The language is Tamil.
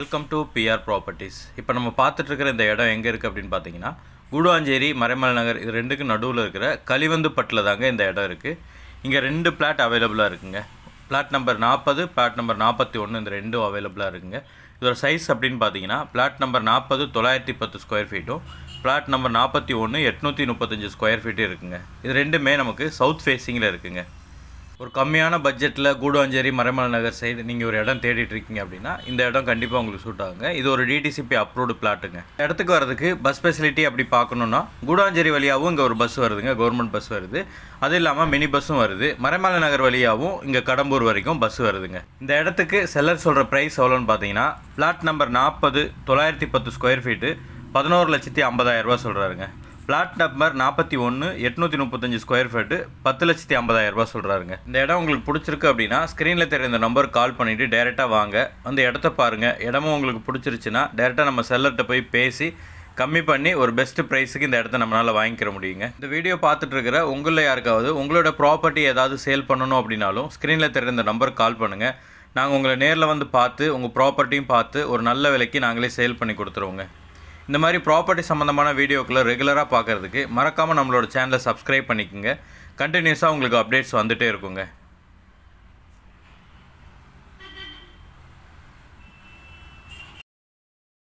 Welcome to PR properties. இப்போ நம்ம பார்த்துட்ருக்கிற இந்த இடம் எங்கே இருக்குது அப்படின்னு பார்த்தீங்கன்னா, கூடுவாஞ்சேரி, மறைமலை நகர் இது ரெண்டுக்கும் நடுவில் இருக்கிற கலிவந்துப்பட்டில் தாங்க இந்த இடம் இருக்குது. இங்கே 2 பிளாட் அவைலபிளாக இருக்குங்க. பிளாட் நம்பர் 40, பிளாட் நம்பர் 41 இந்த ரெண்டும் அவைலபிளாக இருக்குங்க. இதோட சைஸ் அப்படின்னு பார்த்தீங்கன்னா, பிளாட் நம்பர் 40 910 ஸ்கொயர் ஃபீட்டும், பிளாட் நம்பர் 41 835 ஸ்கொயர் ஃபீட்டும் இருக்குங்க. இது ரெண்டுமே நமக்கு சவுத் ஃபேஸிங்கில் இருக்குங்க. ஒரு கம்மியான பட்ஜெட்டில் கூடுவாஞ்சேரி, மறைமலை நகர் சைடு நீங்கள் ஒரு இடம் தேடிட்டு இருக்கீங்க அப்படின்னா இந்த இடம் கண்டிப்பாக உங்களுக்கு சூட் ஆகுங்க. இது ஒரு டிடிசிபி அப்ரூவ்டு பிளாட்டுங்க. இடத்துக்கு வரதுக்கு பஸ் ஃபெசிலிட்டி அப்படி பார்க்கணுன்னா கூடுவாஞ்சேரி வழியாகவும் இங்கே ஒரு பஸ் வருதுங்க, கவர்மெண்ட் பஸ் வருது. அது இல்லாமல் மினி பஸ்ஸும் வருது. மறைமலை நகர் வழியாகவும் இங்கே கடம்பூர் வரைக்கும் பஸ் வருதுங்க. இந்த இடத்துக்கு செல்லர் சொல்கிற ப்ரைஸ் எவ்வளோன்னு பார்த்தீங்கன்னா, பிளாட் நம்பர் 40 910 ஸ்கொயர் ஃபீட்டு 11,50,000 சொல்கிறாருங்க. பிளாட் நம்பர் 41 835 ஸ்கொயர் ஃபீட்டு 10,50,000 சொல்கிறாருங்க. இந்த இடம் உங்களுக்கு பிடிச்சிருக்கு அப்படின்னா ஸ்க்ரீனில் தெரியுற இந்த நம்பருக்கு கால் பண்ணிவிட்டு டேரெக்டாக வாங்க, வந்து இடத்த பாருங்கள். இடமும் உங்களுக்கு பிடிச்சிருச்சுன்னா டேரெக்டாக நம்ம செல்லர்கிட்ட போய் பேசி கம்மி பண்ணி ஒரு பெஸ்ட்டு ப்ரைஸுக்கு இந்த இடத்த நம்மளால் வாங்கிக்கிற முடியுங்க. இந்த வீடியோ பார்த்துட்ருக்கிற உங்களில் யாருக்காவது உங்களோட ப்ராப்பர்ட்டி ஏதாவது சேல் பண்ணணும் அப்படின்னாலும் ஸ்க்ரீனில் தெரியுற இந்த நம்பருக்கு கால் பண்ணுங்கள். நாங்கள் உங்களை நேரில் வந்து பார்த்து உங்கள் ப்ராப்பர்ட்டியும் பார்த்து ஒரு நல்ல விலைக்கு நாங்களே சேல் பண்ணி கொடுத்துருவோங்க. இந்த மாதிரி ப்ராப்பர்ட்டி சம்மந்தமான வீடியோக்களை ரெகுலராக பார்க்குறதுக்கு மறக்காமல் நம்மளோட சேனலை சப்ஸ்கிரைப் பண்ணிக்கோங்க. கண்டினியூஸாக உங்களுக்கு அப்டேட்ஸ் வந்துகிட்டே இருக்குங்க.